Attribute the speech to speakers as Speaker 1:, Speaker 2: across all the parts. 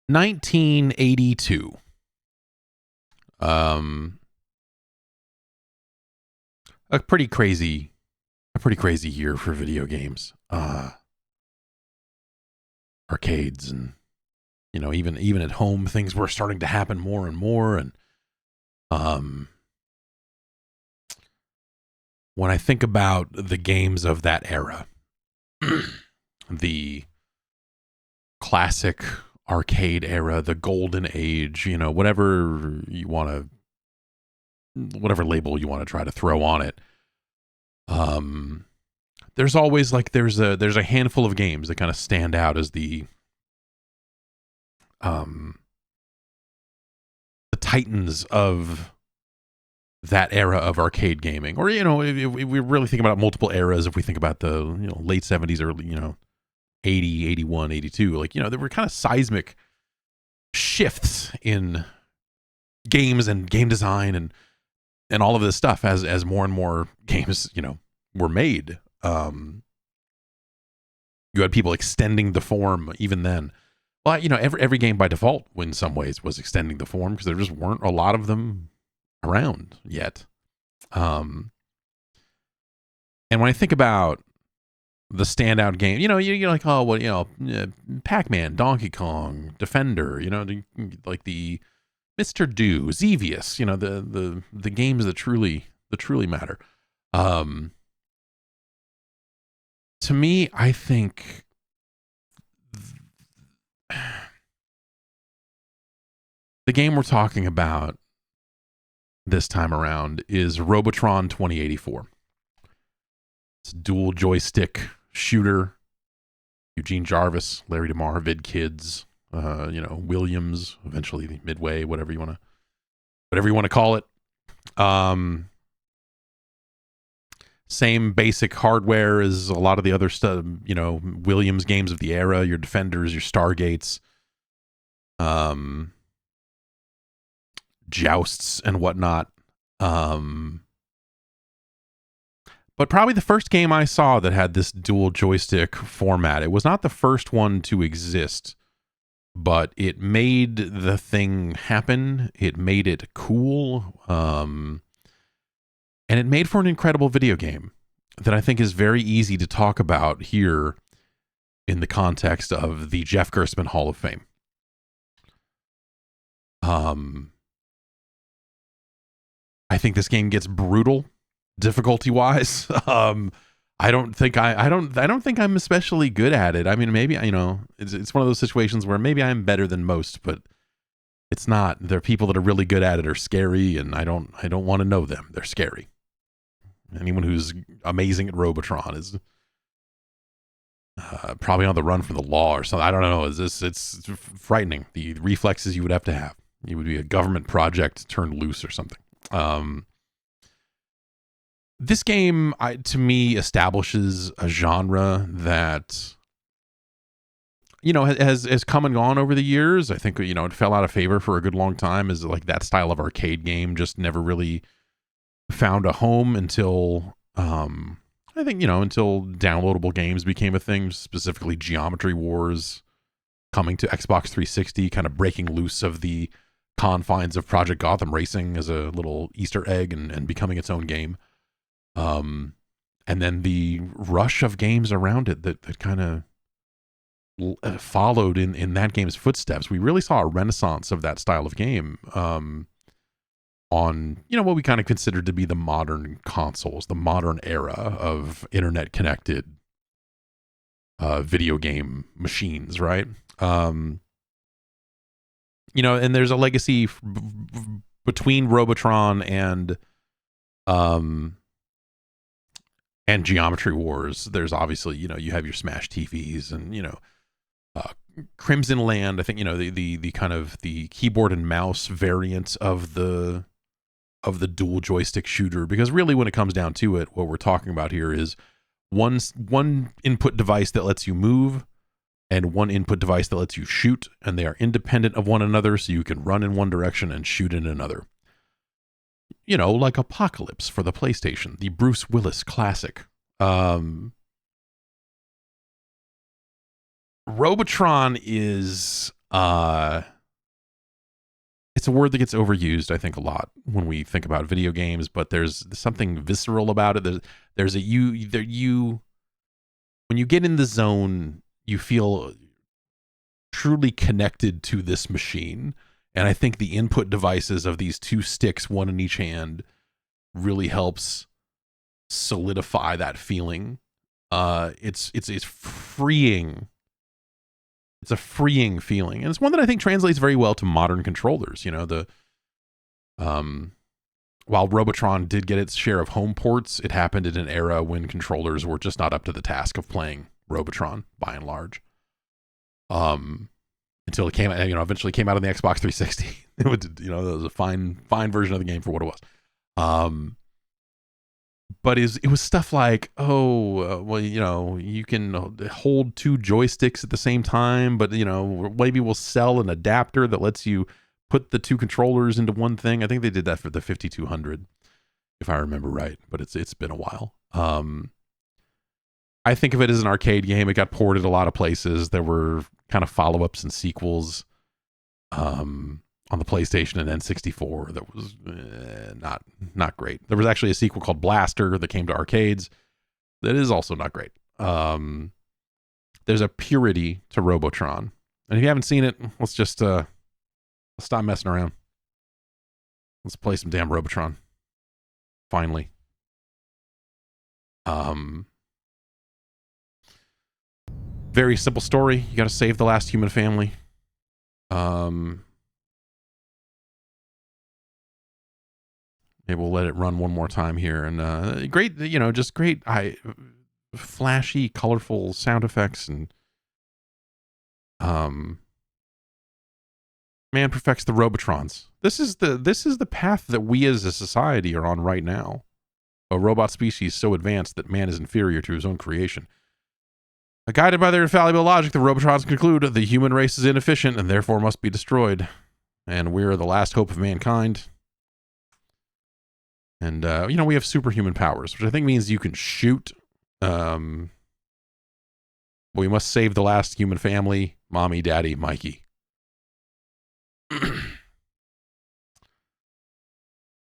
Speaker 1: 1982. A pretty crazy year for video games. Arcades and even at home things were starting to happen more and more. And when I think about the games of that era, the classic arcade era, the golden age, whatever label you want to try to throw on it. There's always there's a handful of games that kind of stand out as the titans of that era of arcade gaming. Or, if we really think about multiple eras, if we think about the late 70s, early 80, 81, 82, there were kind of seismic shifts in games and game design and all of this stuff as more and more games were made. You had people extending the form even then. Well, every game by default in some ways was extending the form because there just weren't a lot of them around yet. And when I think about the standout game, you're like, oh, well, Pac-Man, Donkey Kong, Defender, like the Mr. Do, Devious, the games that truly matter. To me, I think the game we're talking about this time around is Robotron 2084. It's a dual joystick shooter. Eugene Jarvis, Larry DeMar, Vid Kids, Williams, eventually Midway, whatever you want to call it. Same basic hardware as a lot of the other stuff, Williams games of the era, your Defenders, your Stargates, Jousts and whatnot. But probably the first game I saw that had this dual joystick format, it was not the first one to exist, but it made the thing happen. It made it cool. And it made for an incredible video game that I think is very easy to talk about here in the context of the Jeff Gerstmann Hall of Fame. I think this game gets brutal difficulty-wise. I don't think I'm especially good at it. I mean, maybe it's one of those situations where maybe I'm better than most, but it's not. There are people that are really good at it are scary, and I don't want to know them. They're scary. Anyone who's amazing at Robotron is probably on the run from the law or something. I don't know. It's frightening. The reflexes you would have to have. You would be a government project turned loose or something. This game, to me, establishes a genre that has come and gone over the years. I think it fell out of favor for a good long time. Is like that style of arcade game just never really found a home until I think until downloadable games became a thing, specifically Geometry Wars coming to Xbox 360, kind of breaking loose of the confines of Project Gotham Racing as a little Easter egg and becoming its own game. And then the rush of games around it that kind of followed in that game's footsteps. We really saw a renaissance of that style of game on what we kind of considered to be the modern consoles, the modern era of internet connected video game machines, right? And there's a legacy between Robotron and Geometry Wars. There's obviously, you have your Smash TVs and, Crimson Land. I think, the kind of the keyboard and mouse variant of the dual joystick shooter, because really when it comes down to it, what we're talking about here is one input device that lets you move and one input device that lets you shoot, and they are independent of one another, so you can run in one direction and shoot in another. Like Apocalypse for the PlayStation, the Bruce Willis classic. Robotron is It's a word that gets overused, I think, a lot when we think about video games, but there's something visceral about it. There's when you get in the zone, you feel truly connected to this machine. And I think the input devices of these two sticks, one in each hand, really helps solidify that feeling. It's freeing. It's a freeing feeling, and it's one that I think translates very well to modern controllers. You know, while Robotron did get its share of home ports, it happened in an era when controllers were just not up to the task of playing Robotron, by and large. Until it came, eventually came out on the Xbox 360. It was, it was a fine version of the game for what it was. But it was stuff like, you can hold two joysticks at the same time, but maybe we'll sell an adapter that lets you put the two controllers into one thing. I think they did that for the 5200, if I remember right, but it's been a while. I think of it as an arcade game. It got ported a lot of places. There were kind of follow-ups and sequels on the PlayStation and N64 that was not great. There was actually a sequel called Blaster that came to arcades that is also not great. There's a purity to Robotron, and if you haven't seen it, let's just let's stop messing around. Let's play some damn Robotron. Finally. Very simple story. You got to save the last human family. Maybe we'll let it run one more time here. And great, just great, flashy, colorful sound effects, and man perfects the Robotrons. This is the path that we as a society are on right now. A robot species so advanced that man is inferior to his own creation. Guided by their infallible logic, the Robotrons conclude the human race is inefficient and therefore must be destroyed. And we're the last hope of mankind. And, we have superhuman powers, which I think means you can shoot. But we must save the last human family, Mommy, Daddy, Mikey.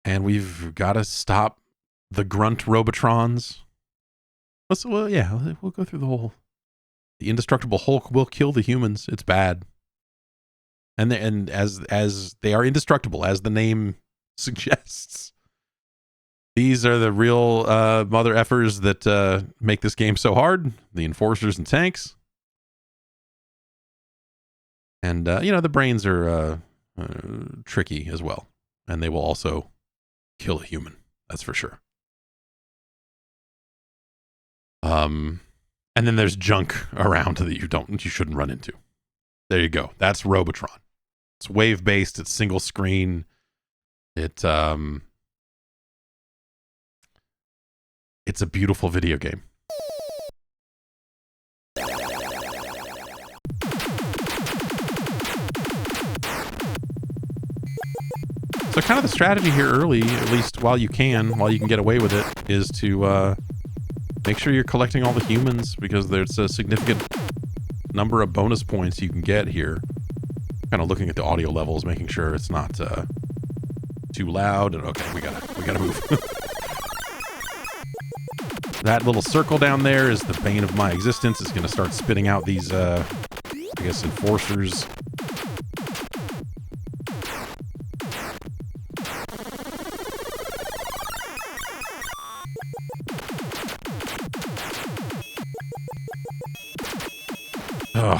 Speaker 1: And we've got to stop the grunt Robotrons. We'll go through the whole... The indestructible Hulk will kill the humans. It's bad. And as they are indestructible, as the name suggests. These are the real mother effers that make this game so hard. The enforcers and tanks. And, the brains are tricky as well. And they will also kill a human. That's for sure. And then there's junk around that you shouldn't run into. There you go. That's Robotron. It's wave-based. It's single screen. It's a beautiful video game. So kind of the strategy here early, at least while you can get away with it, is to make sure you're collecting all the humans, because there's a significant number of bonus points you can get here. Kind of looking at the audio levels, making sure it's not too loud. And okay, we gotta move. That little circle down there is the bane of my existence. It's going to start spitting out these, enforcers. Ugh.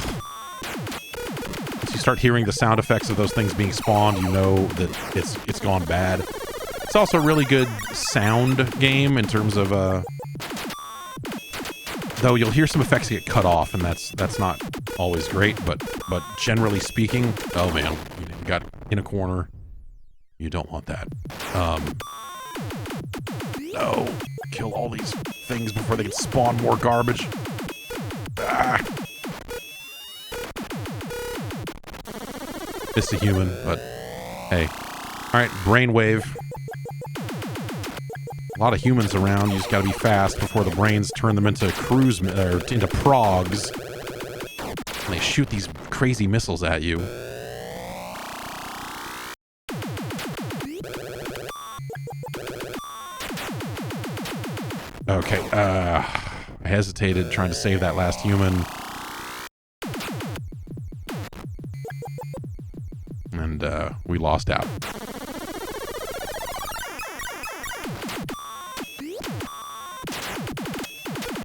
Speaker 1: Once you start hearing the sound effects of those things being spawned, you know that it's gone bad. It's also a really good sound game in terms of though you'll hear some effects get cut off, and that's not always great, but generally speaking, oh man, you got in a corner. You don't want that. No, kill all these things before they can spawn more garbage. Ah. It's a human, but hey. All right, brainwave. A lot of humans around. You just got to be fast before the brains turn them into into progs. And they shoot these crazy missiles at you. Okay, I hesitated trying to save that last human. And we lost out.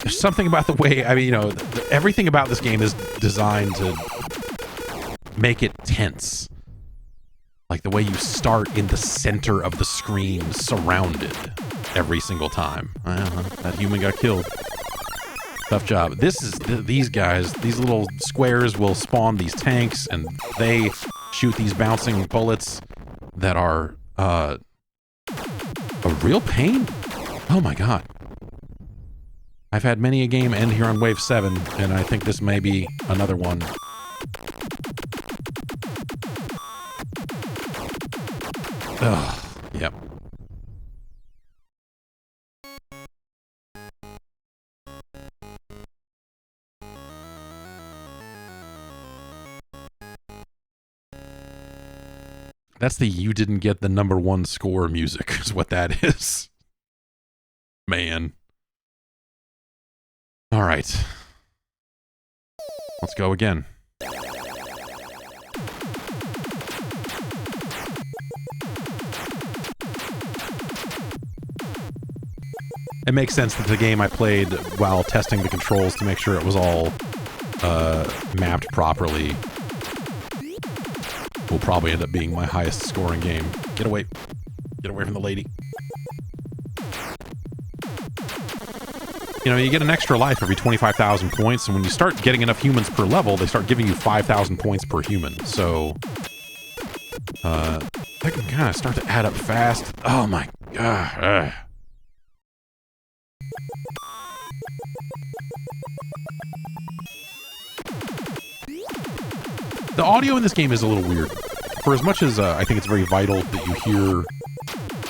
Speaker 1: There's something about the way, I mean, you know, everything about this game is designed to make it tense. Like the way you start in the center of the screen, surrounded every single time. That human got killed. Tough job. This is, these guys, these little squares will spawn these tanks, and they shoot these bouncing bullets that are a real pain. Oh my god. I've had many a game end here on Wave 7, and I think this may be another one. Ugh. Yep. That's the you didn't get the #1 score music, is what that is. Man. All right. Let's go again. It makes sense that the game I played while testing the controls to make sure it was all mapped properly will probably end up being my highest scoring game. Get away. Get away from the lady. You know, you get an extra life every 25,000 points, and when you start getting enough humans per level, they start giving you 5,000 points per human. So, that can kind of start to add up fast. Oh my god. The audio in this game is a little weird. For as much as I think it's very vital that you hear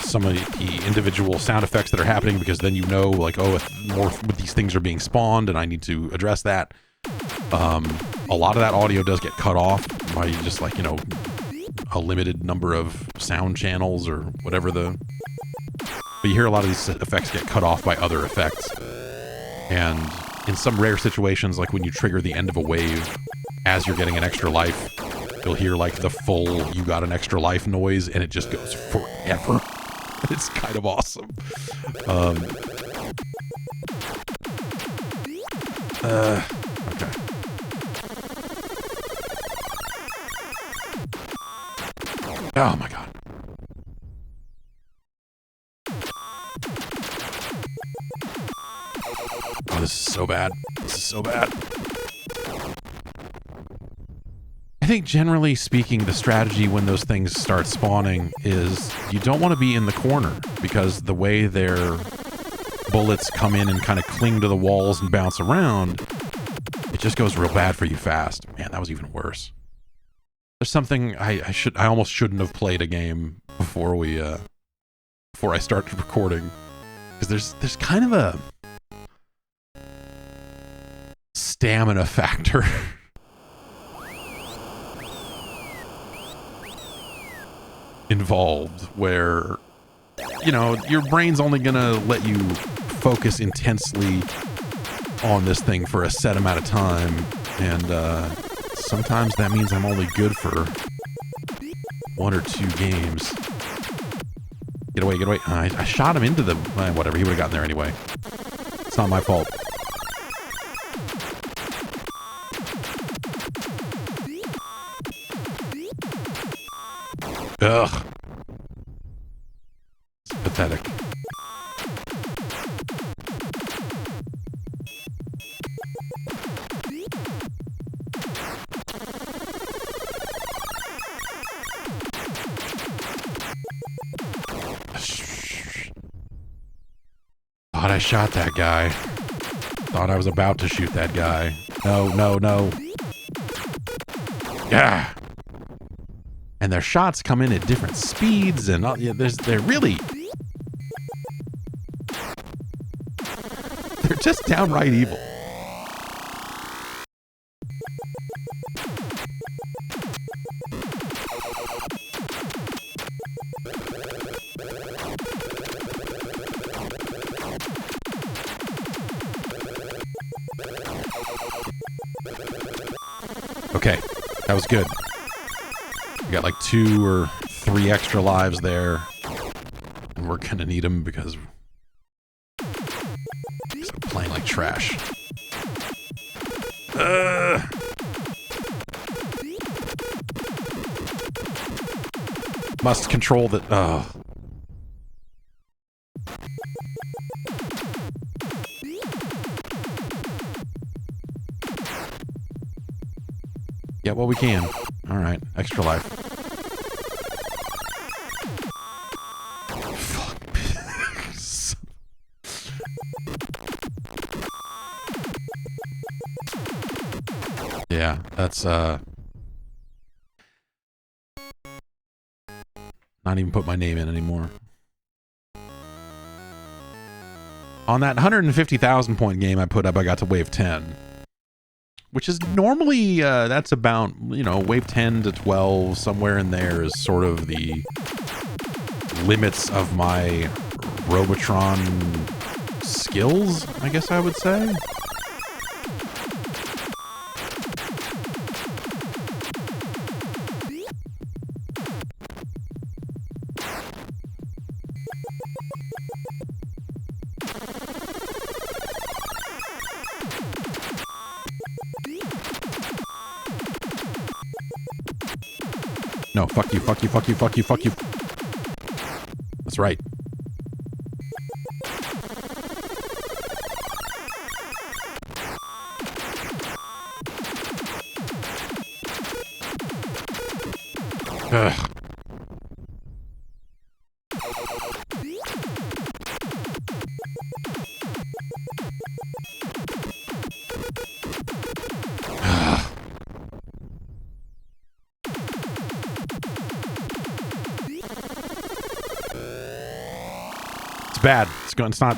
Speaker 1: some of the individual sound effects that are happening, because then you know, like, oh, if more with these things are being spawned and I need to address that. A lot of that audio does get cut off by just, like, you know, a limited number of sound channels or whatever the... But you hear a lot of these effects get cut off by other effects. And in some rare situations, like when you trigger the end of a wave, as you're getting an extra life, you'll hear, like, the full "you got an extra life" noise, and it just goes forever. It's kind of awesome. Okay. Oh my god. Oh, this is so bad. This is so bad. I think generally speaking, the strategy when those things start spawning is you don't want to be in the corner, because the way their bullets come in and kind of cling to the walls and bounce around, it just goes real bad for you fast. Man, that was even worse. There's something I almost shouldn't have played a game before I started recording, because there's kind of a stamina factor. Involved, where, you know, your brain's only gonna let you focus intensely on this thing for a set amount of time, and sometimes that means I'm only good for 1 or 2 games. Get away, get away. I shot him into the... whatever, he would have gotten there anyway. It's not my fault. Ugh. It's pathetic. Thought I shot that guy. Thought I was about to shoot that guy. No, no, no. Yeah. And their shots come in at different speeds, and they're really... They're just downright evil. Okay, that was good. We got like 2 or 3 extra lives there. And we're gonna need them because I'm playing like trash. Must control the... Oh. Get what we can. Alright, extra life. Fuck. Yeah, that's, not even put my name in anymore. On that 150,000 point game I put up, I got to wave 10. Which is normally, that's about, you know, wave 10 to 12, somewhere in there is sort of the limits of my Robotron skills, I guess I would say. No, fuck you, fuck you, fuck you, fuck you, fuck you. That's right. Ugh. It's bad. It's not.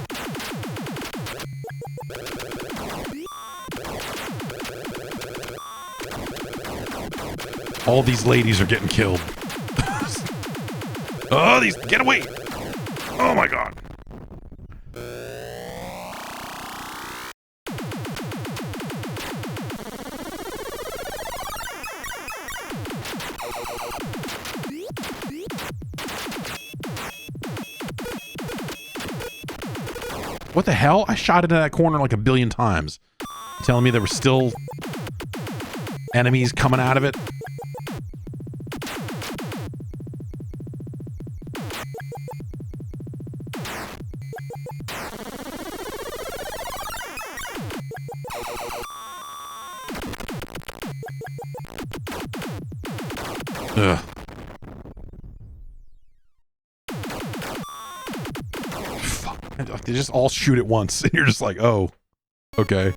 Speaker 1: All these ladies are getting killed. Oh, these, get away! Oh my god. What the hell? I shot into that corner like a billion times. You telling me there were still enemies coming out of it? Ugh. They just all shoot at once, and you're just like, oh, okay.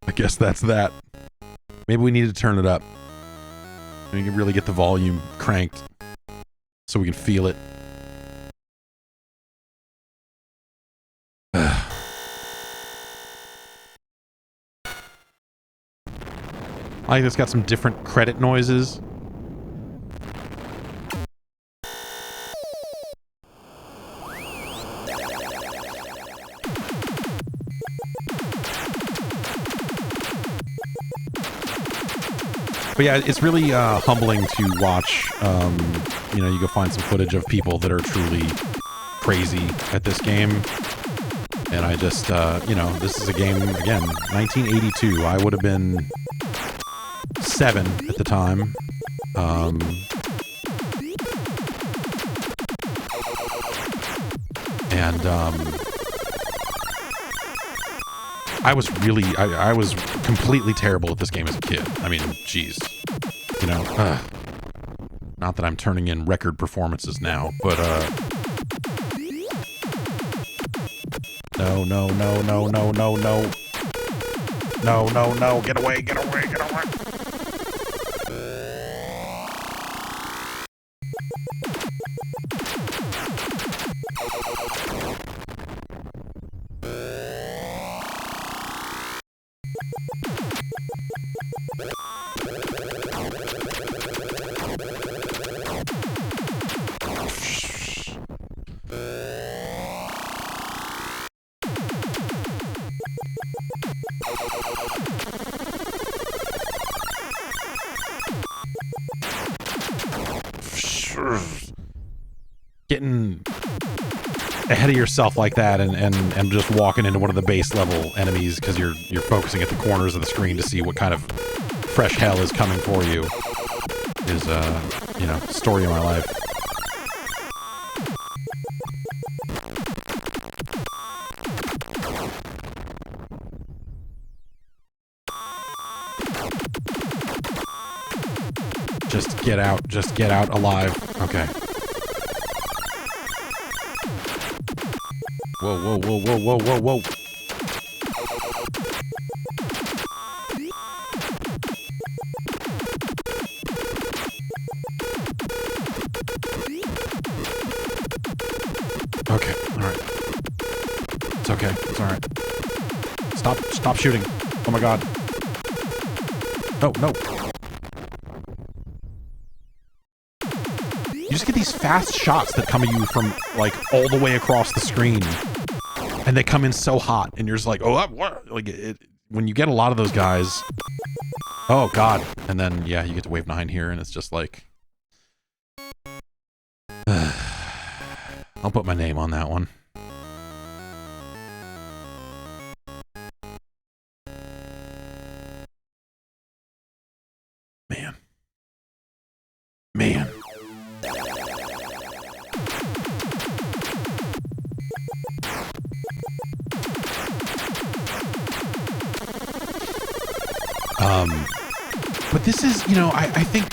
Speaker 1: I guess that's that. Maybe we need to turn it up. We can really get the volume cranked so we can feel it. I think it's got some different credit noises. But yeah, it's really humbling to watch. You know, you go find some footage of people that are truly crazy at this game. And I just, you know, this is a game, again, 1982. I would have been 7 at the time. I was really, I was completely terrible at this game as a kid. I mean, geez. You know, not that I'm turning in record performances now, but, no, no, no, no, no, no, no. No, no, no, get away, get away, get away. Getting ahead of yourself like that and just walking into one of the base level enemies because you're focusing at the corners of the screen to see what kind of fresh hell is coming for you is you know, story of my life. Just get out alive. Okay. Whoa, whoa, whoa, whoa, whoa, whoa, whoa. Okay, alright. It's okay, it's alright. Stop shooting. Oh my god. No, no. You just get these fast shots that come at you from, like, all the way across the screen. And they come in so hot, and you're just like, oh, what? Like, when you get a lot of those guys, oh, God. And then, yeah, you get to wave 9 here, and it's just like, I'll put my name on that one. Man. Man. But this is, you know, I think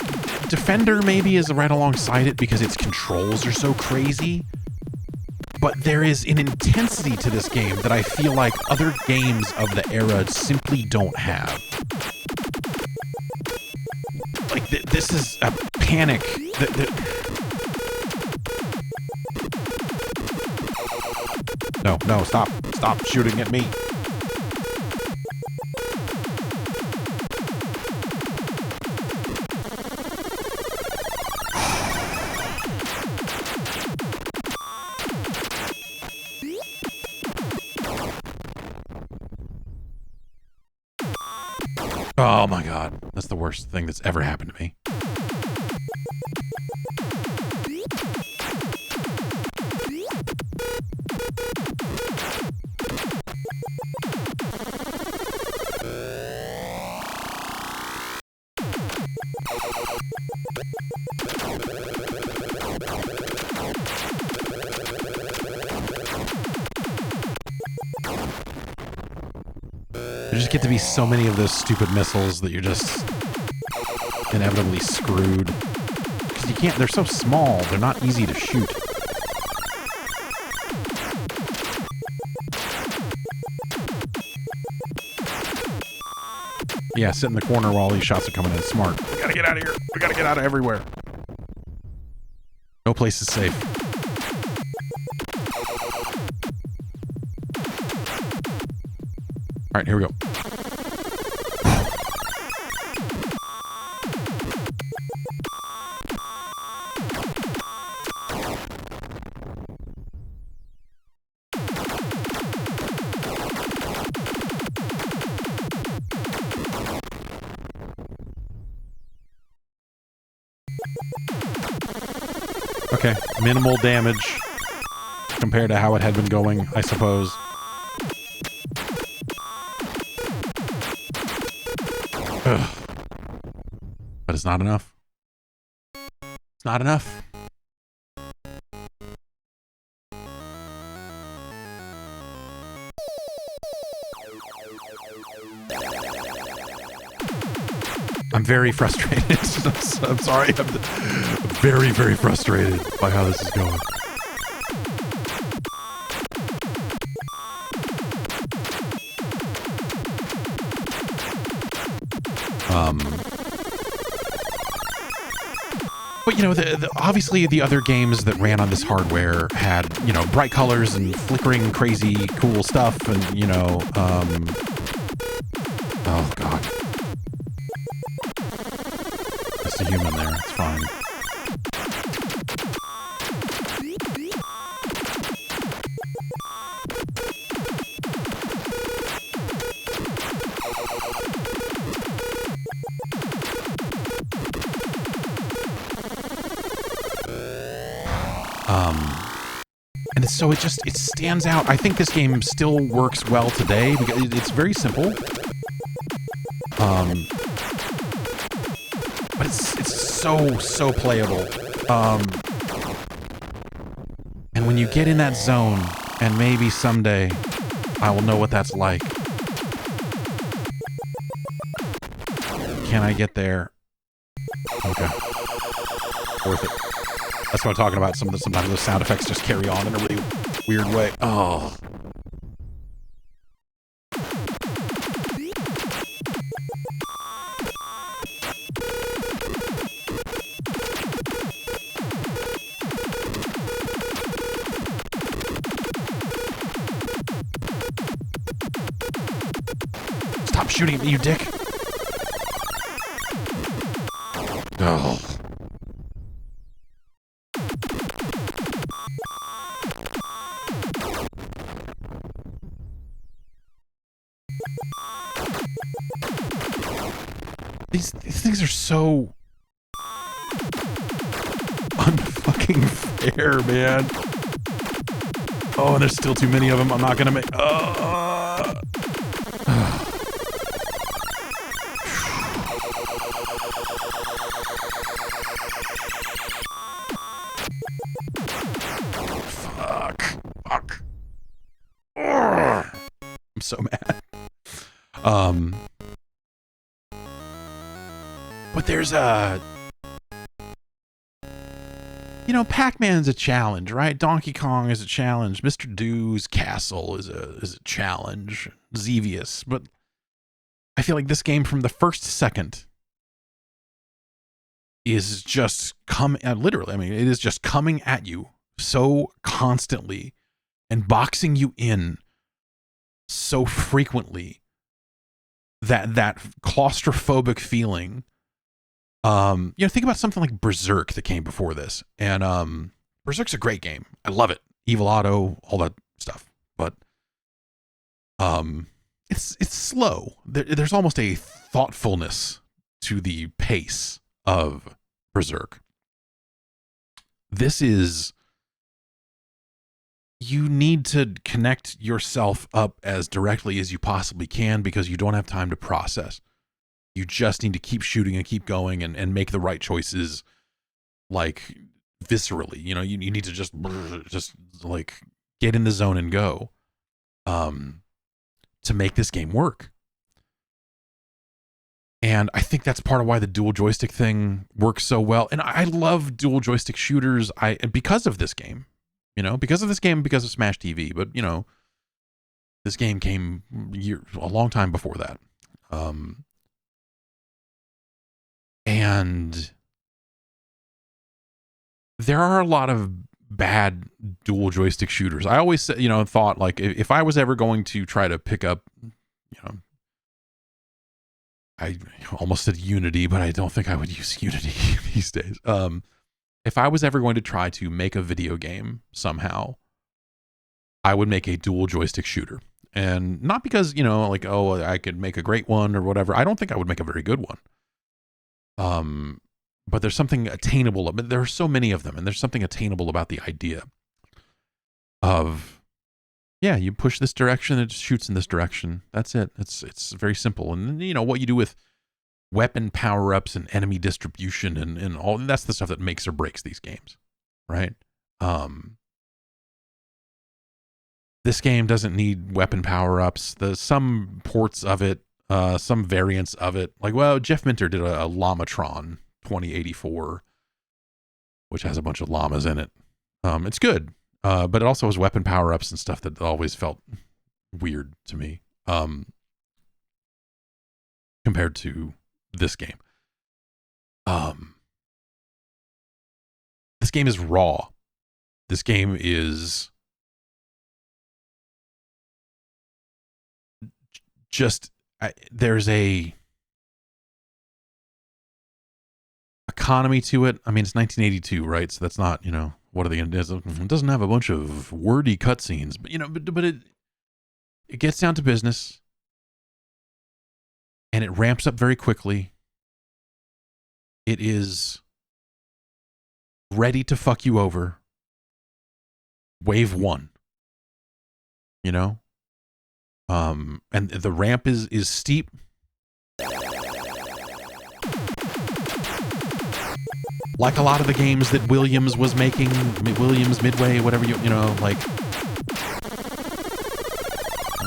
Speaker 1: Defender maybe is right alongside it because its controls are so crazy. But there is an intensity to this game that I feel like other games of the era simply don't have. Like, this is a panic. No, no, stop. Stop shooting at me. Oh my god, that's the worst thing that's ever happened to me. There just get to be so many of those stupid missiles that you're just inevitably screwed. Because you can't, they're so small, they're not easy to shoot. Yeah, sit in the corner while these shots are coming in. Smart. We gotta get out of here. We gotta get out of everywhere. No place is safe. All right, here we go. Okay, minimal damage compared to how it had been going, I suppose. Ugh. But it's not enough. It's not enough. I'm very frustrated. I'm sorry. I'm very, very frustrated by how this is going. But, you know, obviously the other games that ran on this hardware had, you know, bright colors and flickering, crazy, cool stuff and, you know, oh, God. Just a human there. It's fine. And so it stands out. I think this game still works well today because it's very simple. But it's so playable. And when you get in that zone, and maybe someday I will know what that's like. Can I get there? Okay. Worth it. That's what I'm talking about. Sometimes those sound effects just carry on in a really weird way. Oh. Stop shooting at me, you dick. Oh. These things are so unfucking fair, man. Oh, and there's still too many of them. I'm not gonna make. Fuck. I'm so mad. But there's Pac-Man's a challenge, right? Donkey Kong is a challenge. Mr. Do's Castle is a challenge. Devious. But I feel like this game from the first second is just literally, I mean, it is just coming at you so constantly and boxing you in so frequently that claustrophobic feeling. Think about something like Berserk that came before this, and Berserk's a great game. I love it. Evil Otto, all that stuff. But it's slow. There's almost a thoughtfulness to the pace of Berserk. This is, you need to connect yourself up as directly as you possibly can because you don't have time to process. You just need to keep shooting and keep going and make the right choices, like viscerally. You need to just like get in the zone and go to make this game work. And I think that's part of why the dual joystick thing works so well. And I love dual joystick shooters. Because of this game, because of Smash TV. But this game came a long time before that. And there are a lot of bad dual joystick shooters. I always thought like if I was ever going to try to pick up, I almost said Unity, but I don't think I would use Unity these days. If I was ever going to try to make a video game somehow, I would make a dual joystick shooter. And not because, I could make a great one or whatever. I don't think I would make a very good one. But there's something attainable. There are so many of them, and there's something attainable about the idea of, you push this direction, it shoots in this direction. That's it. It's very simple. And what you do with weapon power-ups and enemy distribution and all, that's the stuff that makes or breaks these games, right? This game doesn't need weapon power-ups. Some ports of it, some variants of it, Jeff Minter did a Llamatron 2084, which has a bunch of llamas in it. It's good, but it also has weapon power-ups and stuff that always felt weird to me compared to this game. This game is raw. This game is just there's a economy to it. I mean, it's 1982, right? So that's not, what are it doesn't have a bunch of wordy cutscenes, but it gets down to business and it ramps up very quickly. It is ready to fuck you over wave one, you know? And the ramp is steep. Like a lot of the games that Williams was making, Williams, Midway, whatever you know, like,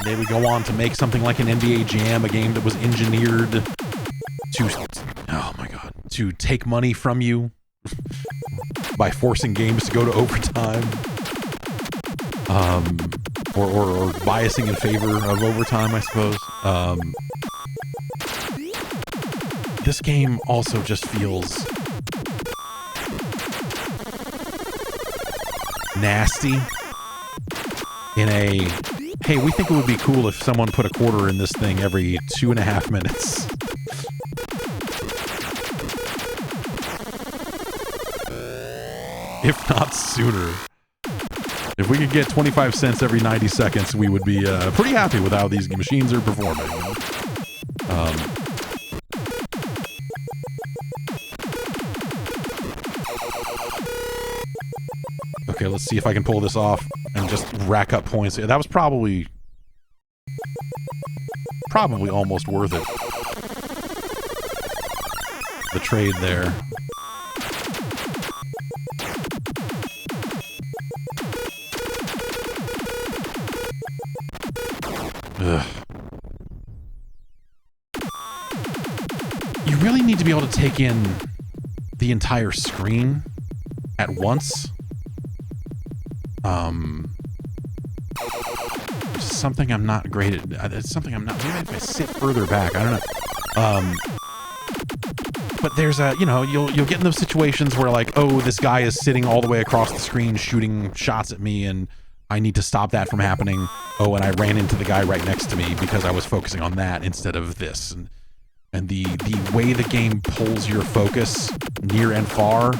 Speaker 1: they would go on to make something like an NBA Jam, a game that was engineered to, oh my God, to take money from you by forcing games to go to overtime, or biasing in favor of overtime, I suppose. This game also just feels nasty in a, hey, we think it would be cool if someone put a quarter in this thing every 2.5 minutes. If not sooner. If we could get 25 cents every 90 seconds, we would be pretty happy with how these machines are performing. Okay, let's see if I can pull this off and just rack up points. That was probably almost worth it. The trade there. Ugh. You really need to be able to take in the entire screen at once. Something I'm not great at. It's something I'm not. Maybe if I sit further back, I don't know. But there's a, you know, you'll get in those situations where like, oh, this guy is sitting all the way across the screen shooting shots at me, and I need to stop that from happening. Oh, and I ran into the guy right next to me because I was focusing on that instead of this. And the way the game pulls your focus near and far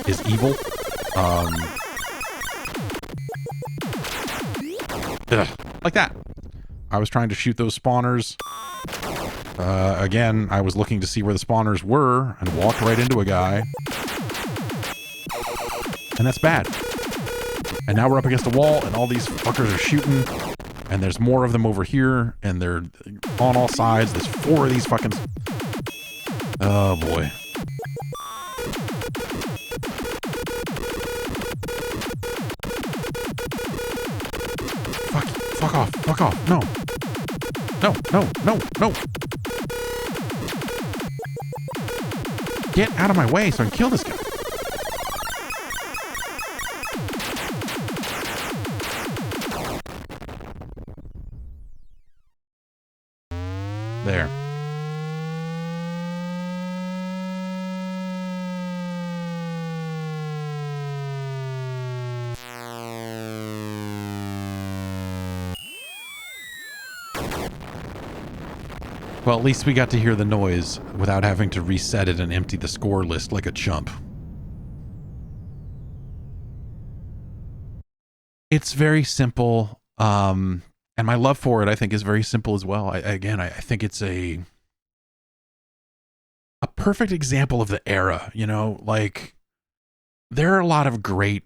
Speaker 1: is evil. Like that. I was trying to shoot those spawners. Again, I was looking to see where the spawners were and walked right into a guy. And that's bad. And now we're up against a wall and all these fuckers are shooting. And there's more of them over here. And they're on all sides. There's 4 of these fucking... Oh, boy. Fuck off. Fuck off. No. No, no, no, no. Get out of my way so I can kill this guy. There. Well, at least we got to hear the noise without having to reset it and empty the score list like a chump. It's very simple, and my love for it, I think, is very simple as well. I think it's a perfect example of the era, you know? Like, there are a lot of great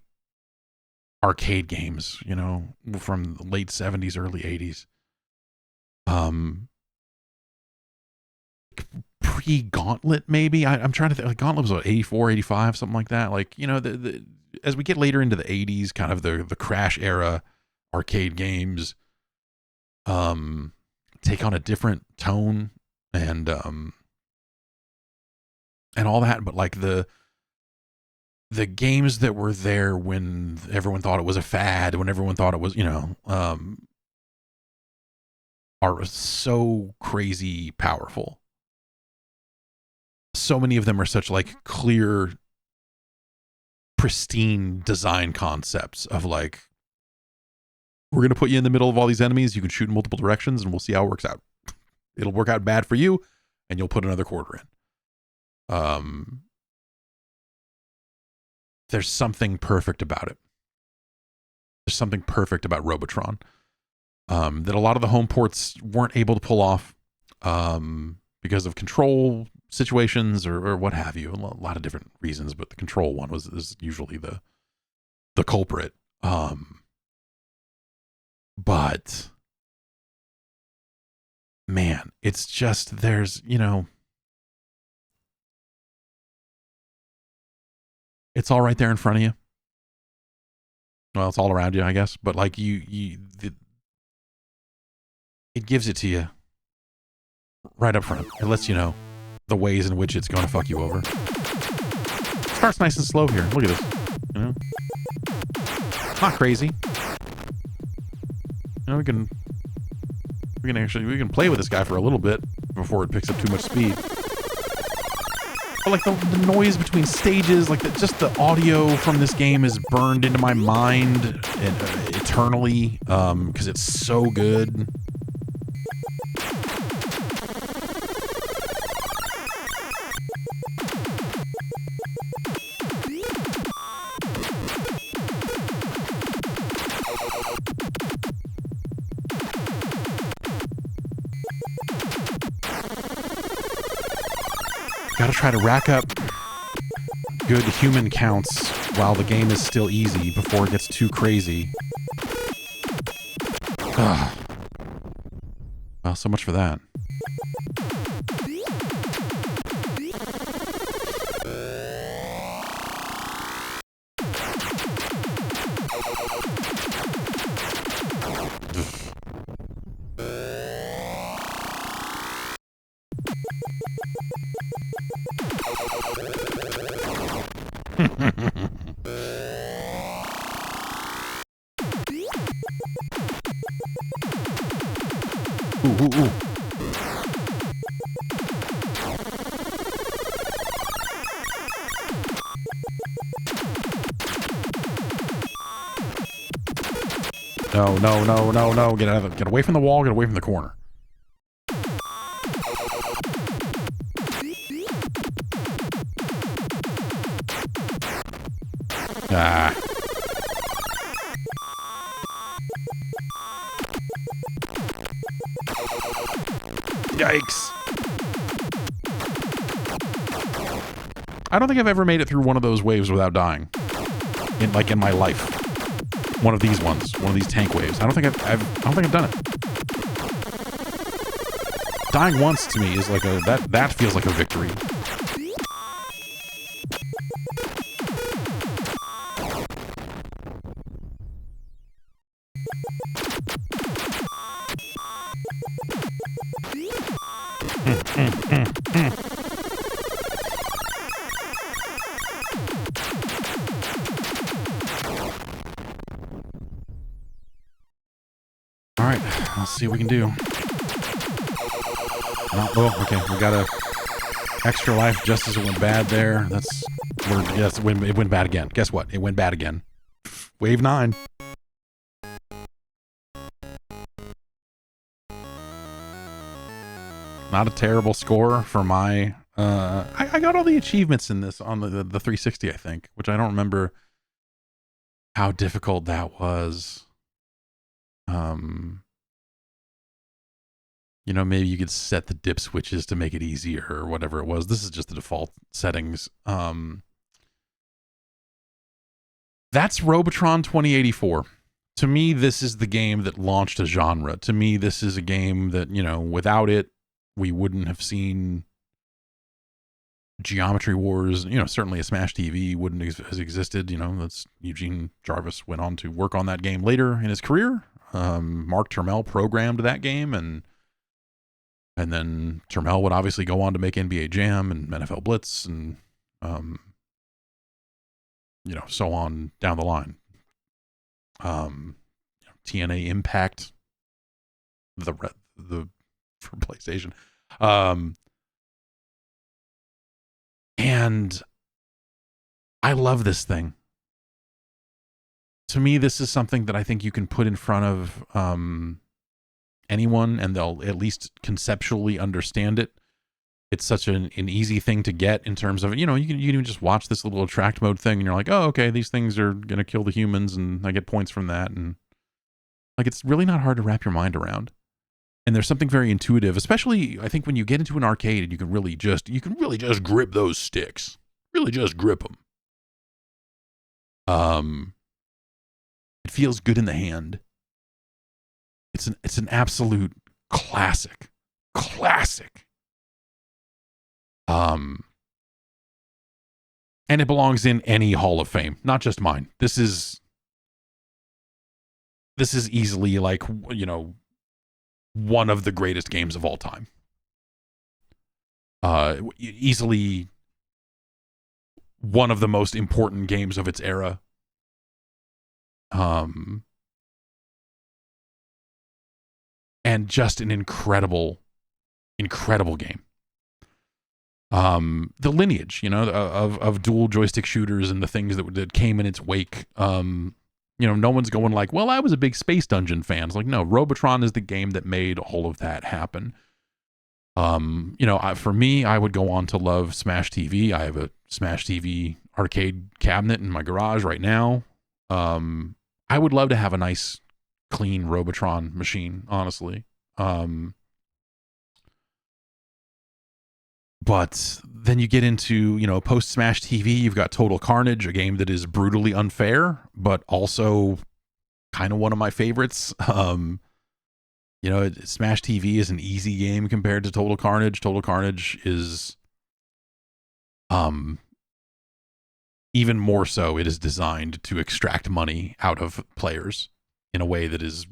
Speaker 1: arcade games, you know, from the late 70s, early 80s. Pre-Gauntlet, maybe. I'm trying to think. Like, Gauntlet was what, 84, 85, something like that. Like, you know, as we get later into the 80s, kind of the Crash era arcade games take on a different tone and all that. But like the games that were there when everyone thought it was a fad, when everyone thought it was, you know, are so crazy powerful. So many of them are such like clear, pristine design concepts of like, we're going to put you in the middle of all these enemies. You can shoot in multiple directions and we'll see how it works out. It'll work out bad for you and you'll put another quarter in. There's something perfect about it. There's something perfect about Robotron that a lot of the home ports weren't able to pull off because of control situations or what have you. A lot of different reasons, but the control one is usually the culprit. But man, it's just, there's, you know, it's all right there in front of you. Well, it's all around you, I guess. But like it gives it to you right up front. It lets you know the ways in which it's going to fuck you over. It starts nice and slow here. Look at this. You know, not crazy. You know, we can play with this guy for a little bit before it picks up too much speed. But like the noise between stages, like just the audio from this game is burned into my mind eternally, because it's so good. Gotta try to rack up good human counts while the game is still easy before it gets too crazy. Ugh. Well, so much for that. Ooh. No. Get away from the wall, get away from the corner. Ah. Yikes. I don't think I've ever made it through one of those waves without dying. In my life. One of these ones. One of these tank waves. I don't think I've done it. Dying once to me is like that feels like a victory. All right, let's see what we can do. Oh, okay, we got a extra life just as it went bad there. Yes, it went bad again. Guess what? It went bad again. Wave 9. Not a terrible score for my... I got all the achievements in this on the 360, I think, which I don't remember how difficult that was. You know, maybe you could set the dip switches to make it easier or whatever it was. This is just the default settings. That's Robotron 2084. To me, this is the game that launched a genre. To me, this is a game that, you know, without it, we wouldn't have seen Geometry Wars. You know, certainly a Smash TV wouldn't have existed. You know, that's Eugene Jarvis went on to work on that game later in his career. Mark Turmel programmed that game, and then Turmel would obviously go on to make NBA Jam and NFL Blitz and, you know, so on down the line. TNA Impact, the for PlayStation. And I love this thing. To me, this is something that I think you can put in front of anyone and they'll at least conceptually understand it. It's such an easy thing to get in terms of, you know, you can even just watch this little attract mode thing and you're like, oh, okay, these things are going to kill the humans and I get points from that. And like, it's really not hard to wrap your mind around. And there's something very intuitive, especially I think when you get into an arcade and you can really just grip those sticks, really just grip them. It feels good in the hand. It's an absolute classic. Classic. And it belongs in any Hall of Fame, not just mine. This is easily, like, you know, one of the greatest games of all time. Easily one of the most important games of its era. And just an incredible game. The lineage, you know, of dual joystick shooters and the things that came in its wake. You know, no one's going like, well, I was a big Space Dungeon fan. It's like, no, Robotron is the game that made all of that happen. You know, for me, I would go on to love Smash TV. I have a Smash TV arcade cabinet in my garage right now. I would love to have a nice, clean Robotron machine, honestly. But then you get into, you know, post Smash TV, you've got Total Carnage, a game that is brutally unfair, but also kind of one of my favorites. You know, Smash TV is an easy game compared to Total Carnage. Total Carnage is, even more so, it is designed to extract money out of players in a way that is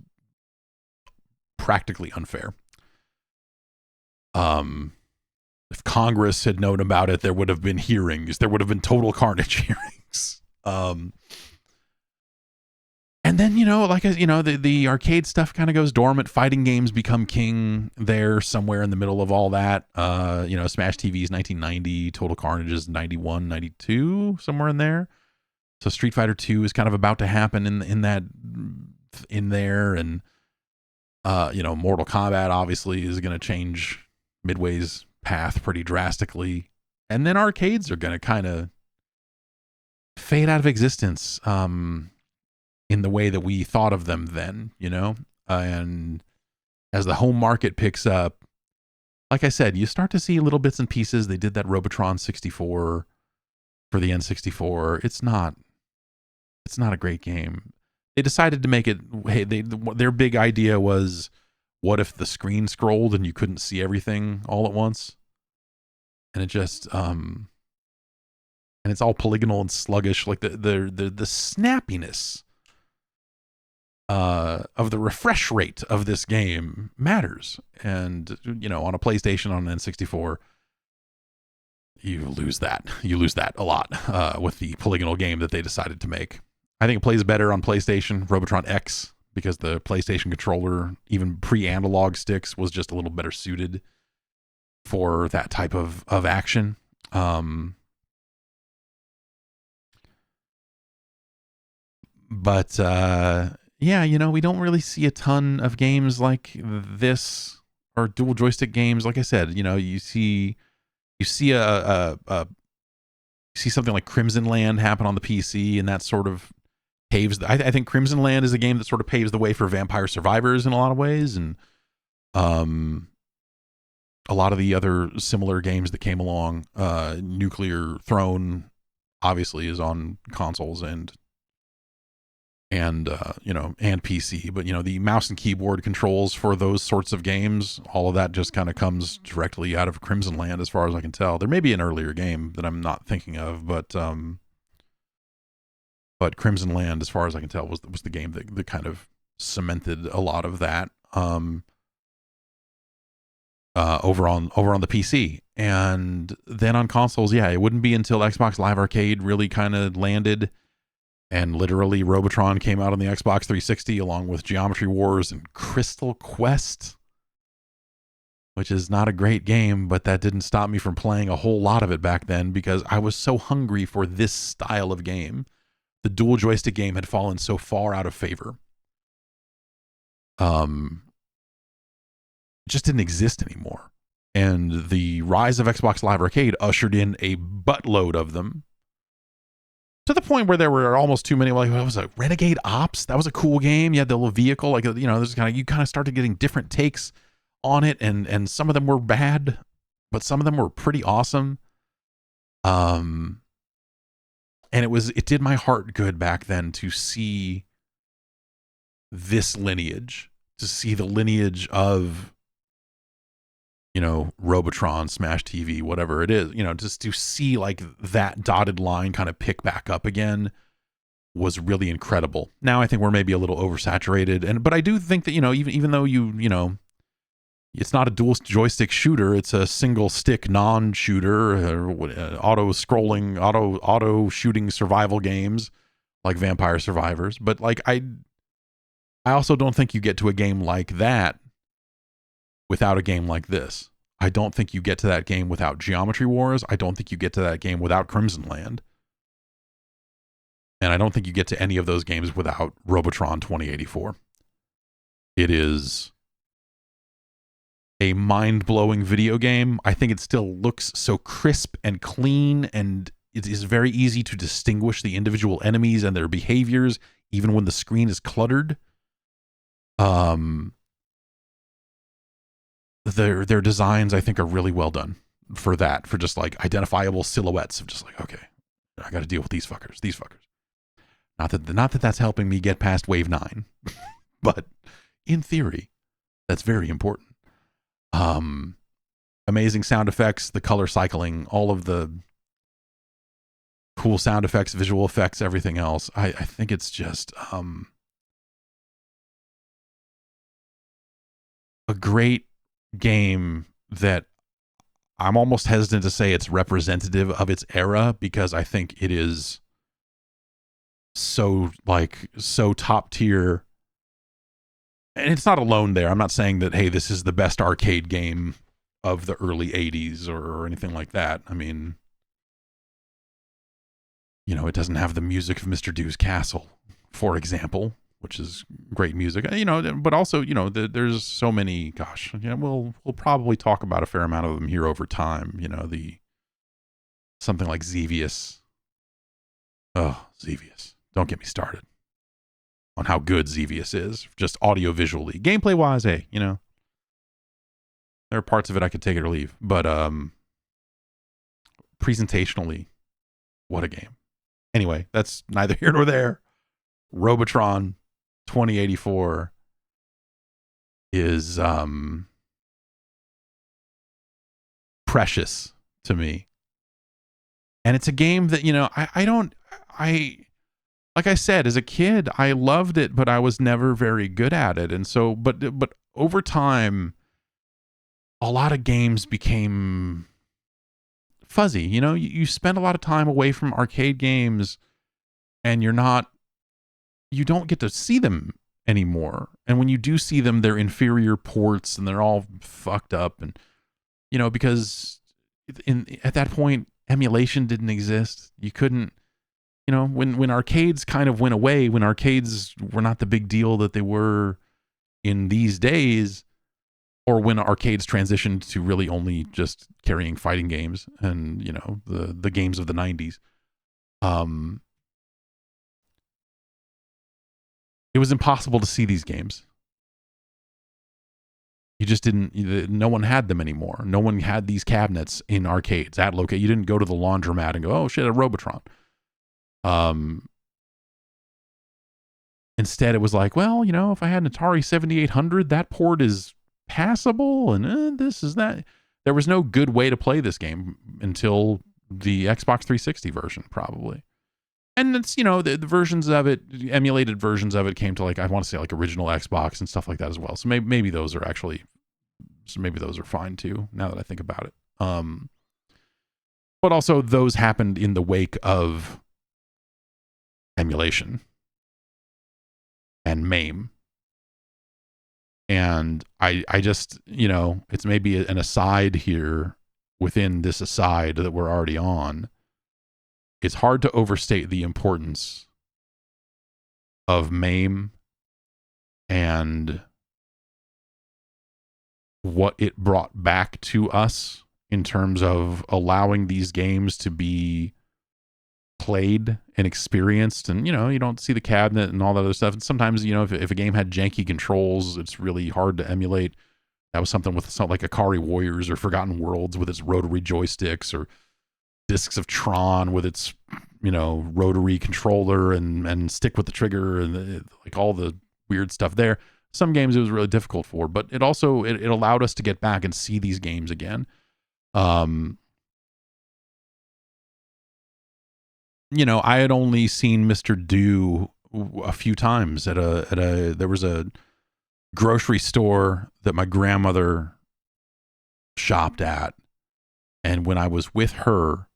Speaker 1: practically unfair. If Congress had known about it, there would have been hearings. There would have been Total Carnage hearings. And then, you know, like, you know, the arcade stuff kind of goes dormant. Fighting games become king there somewhere in the middle of all that. You know, Smash TV is 1990. Total Carnage is 91, 92, somewhere in there. So Street Fighter 2 is kind of about to happen in there. And, you know, Mortal Kombat obviously is going to change Midway's path pretty drastically. And then arcades are going to kind of fade out of existence. In the way that we thought of them then, you know, and as the home market picks up, like I said, you start to see little bits and pieces. They did that Robotron 64 for the N64. It's not a great game. They decided to make it, hey, their big idea was, what if the screen scrolled and you couldn't see everything all at once? And it just, and it's all polygonal and sluggish. Like the snappiness of the refresh rate of this game matters. And, you know, on a PlayStation, on an N64, you lose that a lot with the polygonal game that they decided to make. I think it plays better on PlayStation, Robotron X, because the PlayStation controller, even pre-analog sticks, was just a little better suited for that type of action. But yeah, you know, we don't really see a ton of games like this, or dual joystick games. Like I said, you know, you see something like Crimson Land happen on the PC, and that sort of paves. I think Crimson Land is a game that sort of paves the way for Vampire Survivors in a lot of ways, and a lot of the other similar games that came along. Nuclear Throne obviously is on consoles and you know, and PC, but, you know, the mouse and keyboard controls for those sorts of games, all of that just kind of comes directly out of Crimson Land, as far as I can tell. There may be an earlier game that I'm not thinking of, but Crimson Land, as far as I can tell, was the game that kind of cemented a lot of that over on the PC. And then on consoles, yeah, it wouldn't be until Xbox Live Arcade really kind of landed. And literally, Robotron came out on the Xbox 360 along with Geometry Wars and Crystal Quest, which is not a great game, but that didn't stop me from playing a whole lot of it back then because I was so hungry for this style of game. The dual joystick game had fallen so far out of favor. It just didn't exist anymore. And the rise of Xbox Live Arcade ushered in a buttload of them, to the point where there were almost too many. Like, what was it? Renegade Ops? That was a cool game. You had the little vehicle. Like, you know, you kind of started getting different takes on it, and some of them were bad, but some of them were pretty awesome. And it did my heart good back then to see this lineage, to see the lineage of, Robotron, Smash TV, whatever it is, just to see like that dotted line kind of pick back up again was really incredible. Now I think we're maybe a little oversaturated, but I do think that, even though it's not a dual joystick shooter, it's a single stick non-shooter, auto shooting survival games like Vampire Survivors. But like I also don't think you get to a game like that without a game like this. I don't think you get to that game without Geometry Wars. I don't think you get to that game without Crimson Land. And I don't think you get to any of those games without Robotron 2084. It is a mind-blowing video game. I think it still looks so crisp and clean, and it is very easy to distinguish the individual enemies and their behaviors, even when the screen is cluttered. Their designs, I think, are really well done for that, for just like identifiable silhouettes of just like, okay, I got to deal with these fuckers. Not that that's helping me get past wave 9, but in theory, that's very important. Amazing sound effects, the color cycling, all of the cool sound effects, visual effects, everything else. I think it's just a great game that I'm almost hesitant to say it's representative of its era, because I think it is so top tier. And it's not alone there. I'm not saying that, hey, this is the best arcade game of the early 80s or anything like that. I mean, it doesn't have the music of Mr. Dew's Castle, for example, which is great music, but also, there's so many, gosh, we'll probably talk about a fair amount of them here over time. Something like Xevious. Oh, Xevious. Don't get me started on how good Xevious is, just audio visually. Gameplay wise, hey, there are parts of it I could take it or leave, but presentationally, what a game. Anyway, that's neither here nor there. Robotron 2084 is precious to me. And it's a game that, like I said, as a kid, I loved it, but I was never very good at it. And so, but over time, a lot of games became fuzzy. You spend a lot of time away from arcade games, and you don't get to see them anymore. And when you do see them, they're inferior ports and they're all fucked up. And, because at that point, emulation didn't exist. You couldn't, when arcades kind of went away, when arcades were not the big deal that they were in these days, or when arcades transitioned to really only just carrying fighting games and, the games of the 90s, it was impossible to see these games. You just no one had them anymore. No one had these cabinets in arcades at locate. You didn't go to the laundromat and go, oh shit, a Robotron. Instead, it was like, well, if I had an Atari 7800, that port is passable, and this is that. There was no good way to play this game until the Xbox 360 version, probably. And it's, the versions of it, emulated versions of it, came to, like, I want to say, like, original Xbox and stuff like that as well. So maybe those are actually, fine too, now that I think about it. But also those happened in the wake of emulation and MAME. And I just, it's maybe an aside here within this aside that we're already on. It's hard to overstate the importance of MAME and what it brought back to us in terms of allowing these games to be played and experienced. And, you don't see the cabinet and all that other stuff. And sometimes, if a game had janky controls, it's really hard to emulate. That was something with something like Akari Warriors or Forgotten Worlds with its rotary joysticks, or Discs of Tron with its, rotary controller and stick with the trigger, and like all the weird stuff there. Some games it was really difficult for, but it also it allowed us to get back and see these games again. You know, I had only seen Mr. Do a few times at a there was a grocery store that my grandmother shopped at, and when I was with her,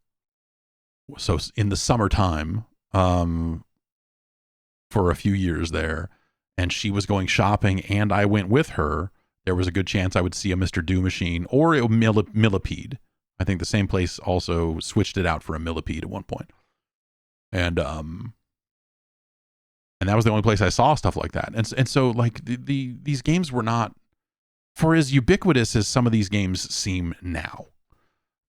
Speaker 1: so in the summertime, for a few years there, and she was going shopping and I went with her, there was a good chance I would see a Mr. Do machine or a millipede. I think the same place also switched it out for a millipede at one point. And that was the only place I saw stuff like that. And so like these games were not, for as ubiquitous as some of these games seem now,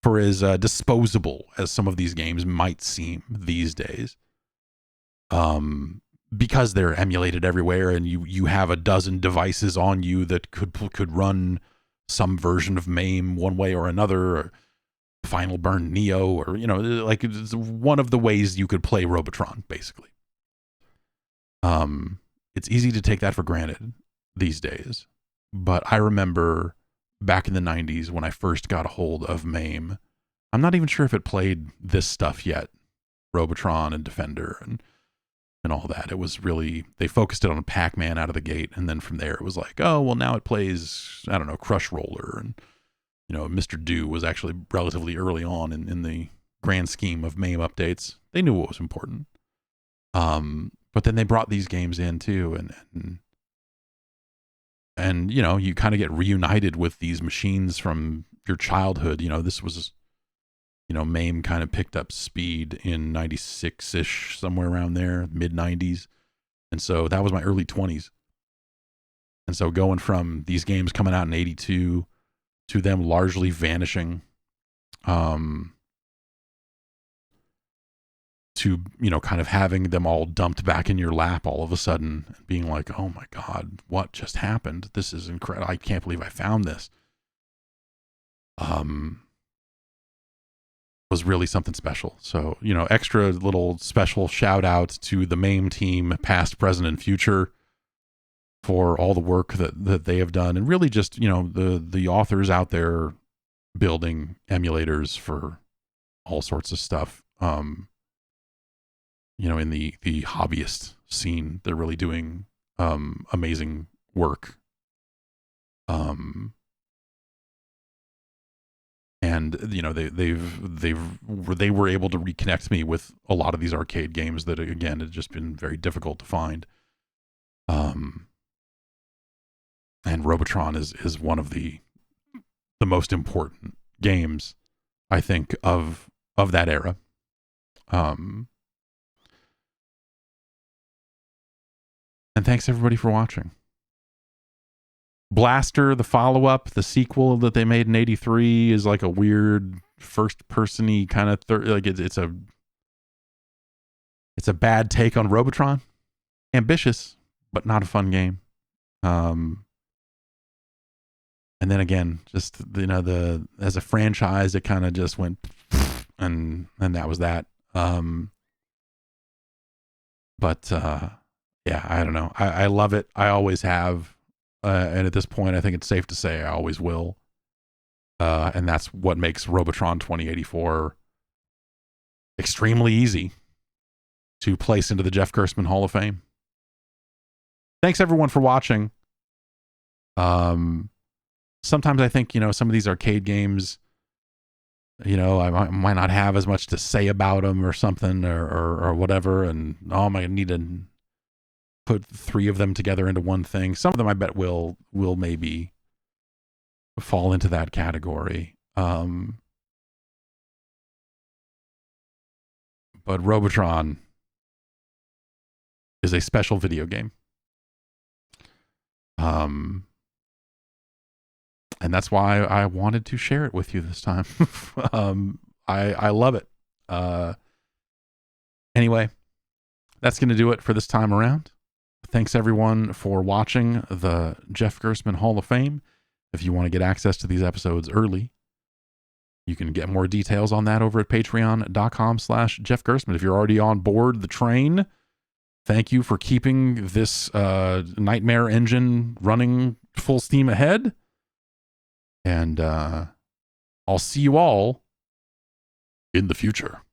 Speaker 1: for as disposable as some of these games might seem these days, because they're emulated everywhere and you have a dozen devices on you that could run some version of MAME one way or another, or Final Burn Neo, or, you know, like it's one of the ways you could play Robotron, basically. It's easy to take that for granted these days, but I remember back in the 90s when I first got a hold of MAME, I'm not even sure if it played this stuff yet, Robotron and Defender and all that. It was really, they focused it on Pac-Man out of the gate, and then from there it was like, oh, well, now it plays, I don't know, Crush Roller, and, you know, Mr. Do was actually relatively early on in the grand scheme of MAME updates. They knew what was important. But then they brought these games in too, and you know, you kind of get reunited with these machines from your childhood. You know, this was, you know, MAME kind of picked up speed in 96-ish, somewhere around there, mid-90s. And so that was my early 20s. And so going from these games coming out in 82 to them largely vanishing, to, you know, kind of having them all dumped back in your lap all of a sudden, and being like, oh my God, what just happened? This is incredible. I can't believe I found this. Was really something special. So, you know, extra little special shout out to the MAME team, past, present, and future, for all the work that they have done. And really just, you know, the authors out there building emulators for all sorts of stuff. You know, in the hobbyist scene, they're really doing amazing work. And you know, they were able to reconnect me with a lot of these arcade games that, again, had just been very difficult to find. And Robotron is one of the most important games, I think, of that era. And thanks everybody for watching. Blaster, the follow-up, the sequel that they made in 83, is like a weird first-person-y kind of like it's a bad take on Robotron. Ambitious, but not a fun game. And then again, just, you know, as a franchise, it kind of just went and that was that. But yeah, I don't know. I love it. I always have. And at this point, I think it's safe to say I always will. And that's what makes Robotron 2084 extremely easy to place into the Jeff Gerstmann Hall of Fame. Thanks everyone for watching. Sometimes I think, you know, some of these arcade games, you know, I might not have as much to say about them or something or whatever. And I might need to put 3 of them together into one thing. Some of them I bet will maybe fall into that category. But Robotron is a special video game. And that's why I wanted to share it with you this time. I love it. Anyway, that's going to do it for this time around. Thanks everyone for watching the Jeff Gerstmann Hall of Fame. If you want to get access to these episodes early, you can get more details on that over at patreon.com/Jeff Gerstmann. If you're already on board the train, Thank you for keeping this nightmare engine running full steam ahead. And I'll see you all in the future.